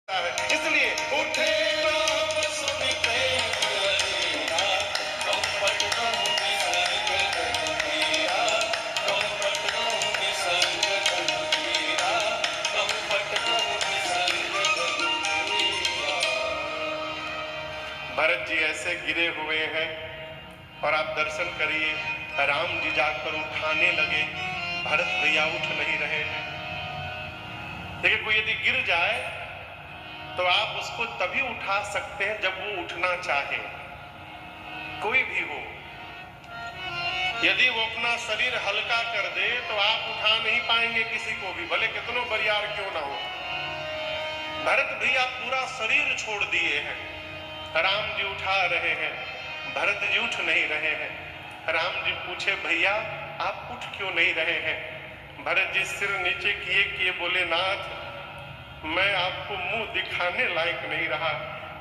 इसलिए उठे राम सुनिते कलेरा, कपट कहूँ निसर्ग धन तेरा, कपट कहूँ निसर्ग धन तेरा, कपट कहूँ निसर्ग धन तेरा। भरत जी ऐसे गिरे हुए हैं और आप दर्शन करिए, राम जी जाकर उठाने लगे, भरत भैया उठ नहीं रहे हैं। देखिए, कोई यदि गिर जाए तो आप उसको तभी उठा सकते हैं जब वो उठना चाहे, कोई भी हो। यदि वो अपना शरीर हल्का कर दे तो आप उठा नहीं पाएंगे किसी को भी, भले कितनों बरियार क्यों ना हो। भरत भैया पूरा शरीर छोड़ दिए हैं, राम जी उठा रहे हैं, भरत जी उठ नहीं रहे हैं। राम जी पूछे, भैया आप उठ क्यों नहीं रहे हैं? भरत जी सिर नीचे किए बोले, नाथ मैं आपको मुंह दिखाने लायक नहीं रहा,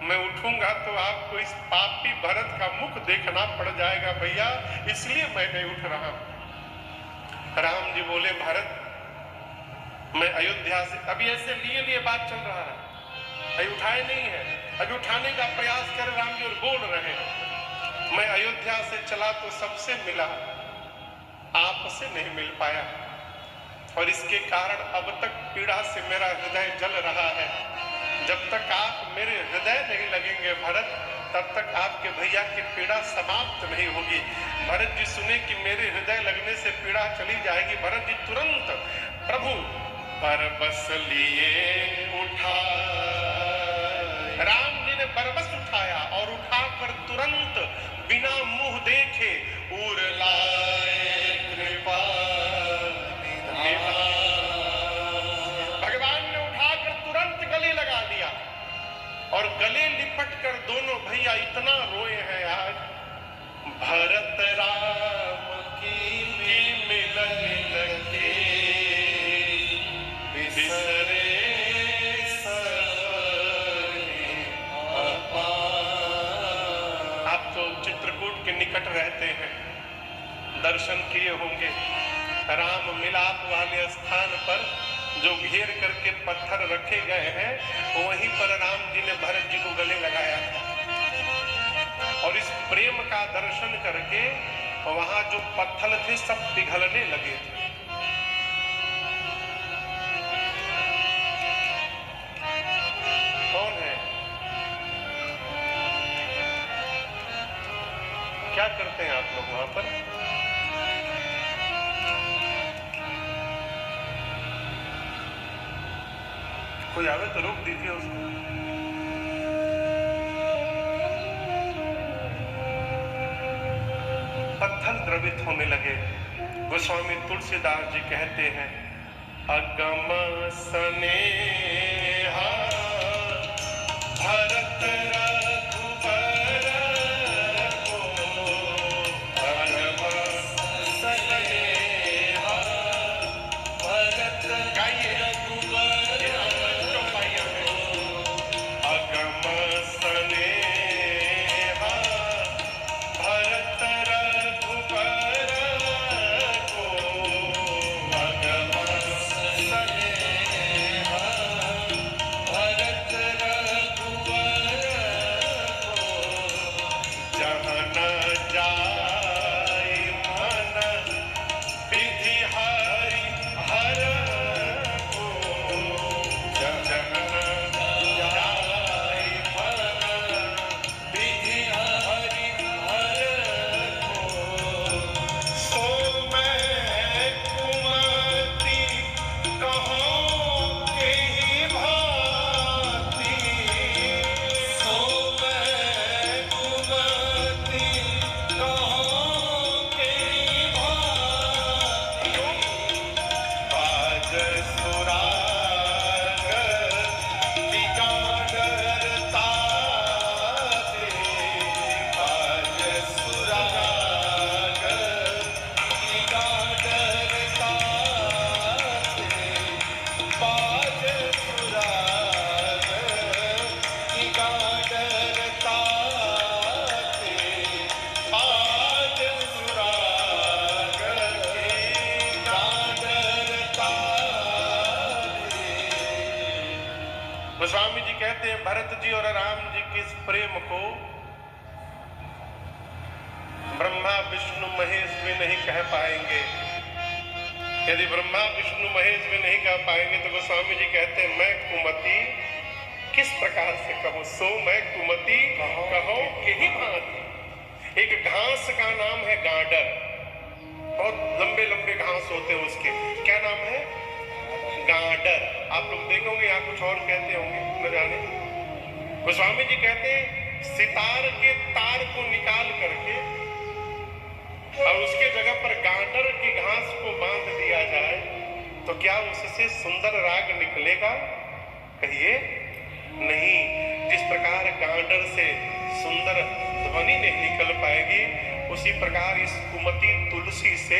मैं उठूंगा तो आपको इस पापी भरत का मुख देखना पड़ जाएगा भैया, इसलिए मैं नहीं उठ रहा। राम जी बोले, भरत मैं अयोध्या से, अभी ऐसे लिए बात चल रहा है, अभी उठाए नहीं है, अभी उठाने का प्रयास कर राम जी और बोल रहे हैं, मैं अयोध्या से चला तो सबसे मिला, आपसे नहीं मिल पाया और इसके कारण अब तक पीड़ा से मेरा हृदय जल रहा है। जब तक आप मेरे हृदय नहीं लगेंगे भरत, तब तक आपके भैया की पीड़ा समाप्त नहीं होगी। भरत जी सुने कि मेरे हृदय लगने से पीड़ा चली जाएगी, भरत जी तुरंत प्रभु बरबस लिए उठा, राम जी ने बरबस उठाया और उठाकर तुरंत बिना मुंह देखे उर लाए कृपा, भगवान ने उठाकर तुरंत गले लगा दिया और गले लिपट कर दोनों भैया इतना रोए हैं आज, भरत राम की मिलन लगे बिसरे आप तो चित्रकूट के निकट रहते हैं, दर्शन किए होंगे। राम मिलाप वाले स्थान पर जो घेर करके पत्थर रखे गए हैं, वहीं पर राम जी ने भरत जी को गले लगाया था और इस प्रेम का दर्शन करके वहां जो पत्थर थे सब पिघलने लगे थे। कौन है, क्या करते हैं आप लोग वहां पर? कोई आवे तो रोक दीजिए उसको। पत्थर द्रवित होने लगे। गोस्वामी तुलसीदास जी कहते हैं, अगम स्नेहा भरत रघुबर को, अगम स्नेहा भरत रघुबर को, अगम स्नेहा भरत रघुबर को, अगम स्नेहा जी कहते हैं भरत जी और राम जी के इस प्रेम को ब्रह्मा विष्णु महेश भी नहीं कह पाएंगे। यदि ब्रह्मा विष्णु महेश भी नहीं कह पाएंगे तो गोस्वामी जी कहते हैं मैं कुमति किस प्रकार से कहूं, सो मैं कुमति कहो के ही भांति। एक घास का नाम है गाडर, बहुत लंबे लंबे घास होते हैं उसके, क्या नाम है? गाडर। आप लोग देखोगे यहाँ कुछ और कहते होंगे न जाने। गोस्वामी जी कहते हैं सितार के तार को निकाल करके और उसके जगह पर गाडर की घास को बांध दिया जाए तो क्या उससे सुंदर राग निकलेगा? कहिए नहीं। जिस प्रकार गाडर से सुंदर ध्वनि नहीं निकल पाएगी, उसी प्रकार इस कुमति तुलसी से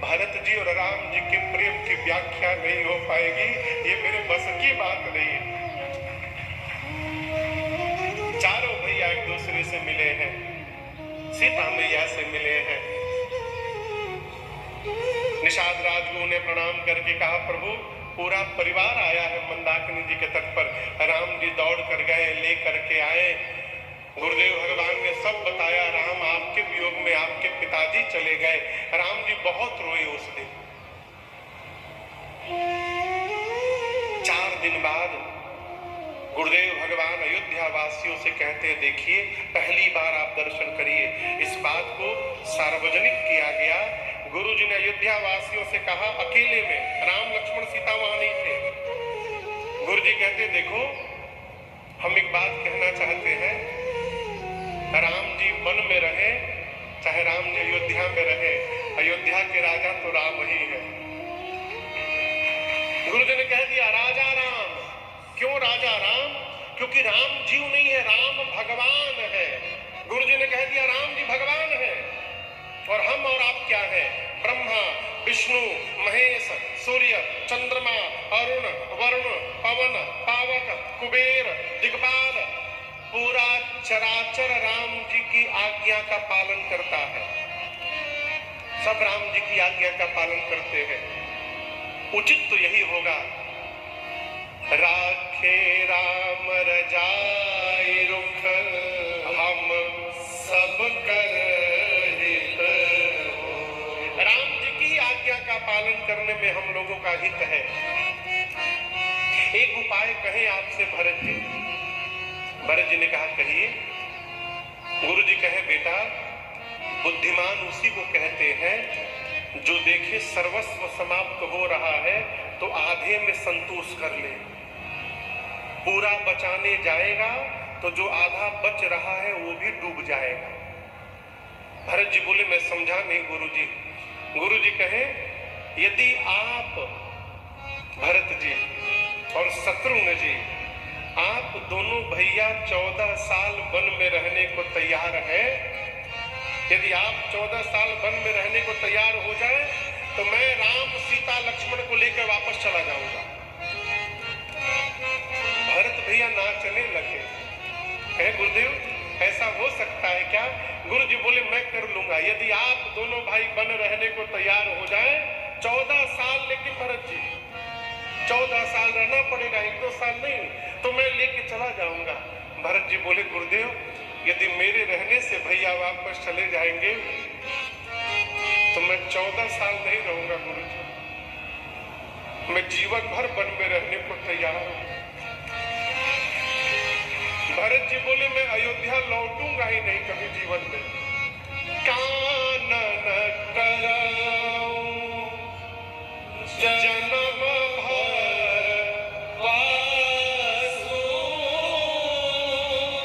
भरत जी और राम जी के प्रेम की व्याख्या नहीं हो पाएगी। ये मेरे बस की बात नहीं है। चारों भैया एक दूसरे से मिले हैं, सीता मैया से मिले हैं। निषाद राज को उन्हें प्रणाम करके कहा प्रभु पूरा परिवार आया है मंदाकिनी जी के तट पर। राम जी दौड़ कर गए, ले करके आए। गुरुदेव भगवान ने सब बताया। राम आपके वियोग में आपके पिताजी चले गए। राम जी बहुत रोए उस दिन। 4 दिन बाद गुरुदेव भगवान अयोध्या वासियों से कहते हैं देखिए पहली बार आप दर्शन करिए। इस बात को सार्वजनिक किया गया। गुरु जी ने अयोध्या वासियों से कहा अकेले में, राम लक्ष्मण सीता वहां नहीं थे। गुरु जी कहते देखो हम एक बात कहना चाहते हैं, राम जी वन में रहे चाहे राम जी अयोध्या में रहे, अयोध्या के राजा तो राम ही है। गुरु जी ने कह दिया राजा राम। क्यों राजा राम? क्योंकि राम जीव नहीं है, राम भगवान है। गुरु जी ने कह दिया राम जी भगवान है और हम और आप क्या है? ब्रह्मा विष्णु महेश सूर्य चंद्रमा अरुण वरुण पवन पावक कुबेर दिक्पाल, पूरा चराचर राम जी की आज्ञा का पालन करता है। सब राम जी की आज्ञा का पालन करते हैं। उचित तो यही होगा राखे राम रजाई रुख हम सब कर हित हो। राम जी की आज्ञा का पालन करने में हम लोगों का हित है। एक उपाय कहें आपसे भरत जी। भरत जी ने कहा कहिए। गुरु जी कहे बेटा बुद्धिमान उसी को कहते हैं जो देखे सर्वस्व समाप्त हो रहा है तो आधे में संतोष कर ले। पूरा बचाने जाएगा तो जो आधा बच रहा है वो भी डूब जाएगा। भरत जी बोले मैं समझा नहीं गुरु जी। गुरु जी कहे यदि आप भरत जी और शत्रुघ्न जी आप दोनों भैया 14 साल वन में रहने को तैयार है, यदि आप 14 साल वन में रहने को तैयार हो जाए तो मैं राम सीता लक्ष्मण को लेकर वापस चला जाऊंगा। भरत भैया नाचने लगे। कहे गुरुदेव ऐसा हो सकता है क्या? गुरु जी बोले मैं कर लूंगा यदि आप दोनों भाई वन रहने को तैयार हो जाए 14 साल। लेकिन भरत जी 14 साल रहना पड़ेगा, 1-2 साल नहीं, तो मैं लेके चला जाऊंगा। भरत जी बोले गुरुदेव यदि मेरे रहने से भैया वापस चले जाएंगे तो मैं 14 साल नहीं रहूंगा गुरु जी, मैं जीवन भर वन में रहने को तैयार हूं। भरत जी बोले मैं अयोध्या लौटूंगा ही नहीं कभी जीवन में। कानन कराऊं जन्म भर वासु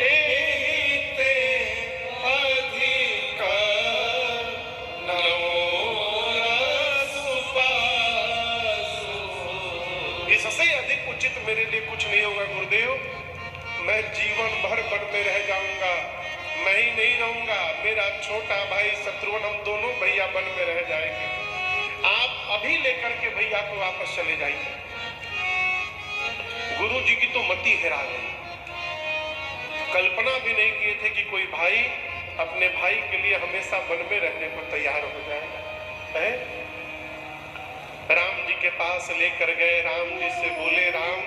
एते अधिक नरसु पासु। इससे अधिक उचित मेरे लिए कुछ नहीं होगा गुरुदेव। मैं जीवन भर वन में रह जाऊंगा, मैं ही नहीं रहूंगा, मेरा छोटा भाई शत्रुघ्न, हम दोनों भैया वन में रह जाएंगे। आप अभी लेकर के भैया को वापस चले जाइए। गुरु जी की तो मति हेरा गई। कल्पना भी नहीं किए थे कि कोई भाई अपने भाई के लिए हमेशा वन में रहने को तैयार हो जाएगा। है? राम जी के पास लेकर गए। राम जी से बोले राम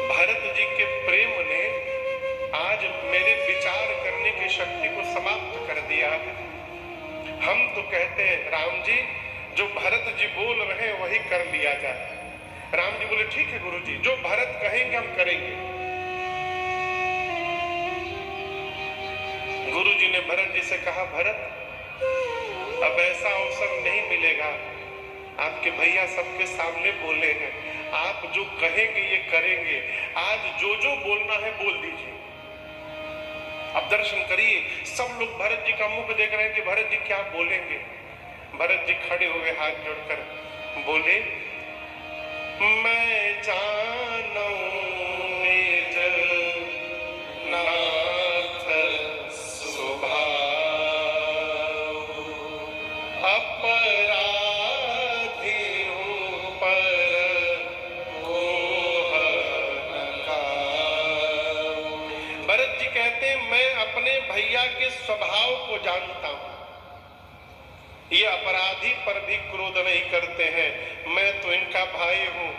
भरत जी के प्रेम ने आज मेरे विचार करने की शक्ति को समाप्त कर दिया है। हम तो कहते हैं राम जी जो भरत जी बोल रहे हैं वही कर लिया जाए। राम जी बोले ठीक है गुरु जी, जो भरत कहेंगे हम करेंगे। गुरु जी ने भरत जी से कहा, भरत अब ऐसा अवसर नहीं मिलेगा, आपके भैया सबके सामने बोले हैं, आप जो कहेंगे ये करेंगे, आज जो जो बोलना है बोल दीजिए। अब दर्शन करिए, सब लोग भरत जी का मुख देख रहे हैं कि भरत जी क्या बोलेंगे। भरत जी खड़े हुए हाथ जोड़कर बोले, मैं जानू निज नाथ स्वभाव, अपराधी हूं पर मोह न खाऊं। भरत जी कहते हैं मैं अपने भैया के स्वभाव को जानता हूं, ये अपराधी पर भी क्रोध नहीं करते हैं, मैं तो इनका भाई हूं।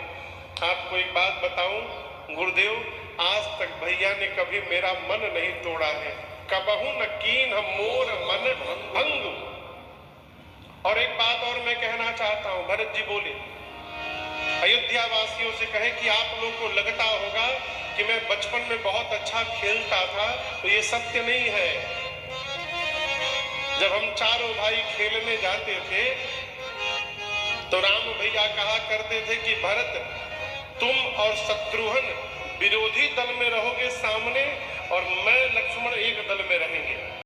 आपको एक बात बताऊं गुरुदेव, आज तक भैया ने कभी मेरा मन नहीं तोड़ा है, कबहू न कीन हम मोर मन भंग। और एक बात और मैं कहना चाहता हूं, भरत जी बोले अयोध्या वासियों से कहे कि आप लोग को लगता होगा कि मैं बचपन में बहुत अच्छा खेलता था, तो ये सत्य नहीं है। जब हम चारों भाई खेलने जाते थे तो राम भैया कहा करते थे कि भरत तुम और शत्रुघ्न विरोधी दल में रहोगे सामने और मैं लक्ष्मण एक दल में रहेंगे।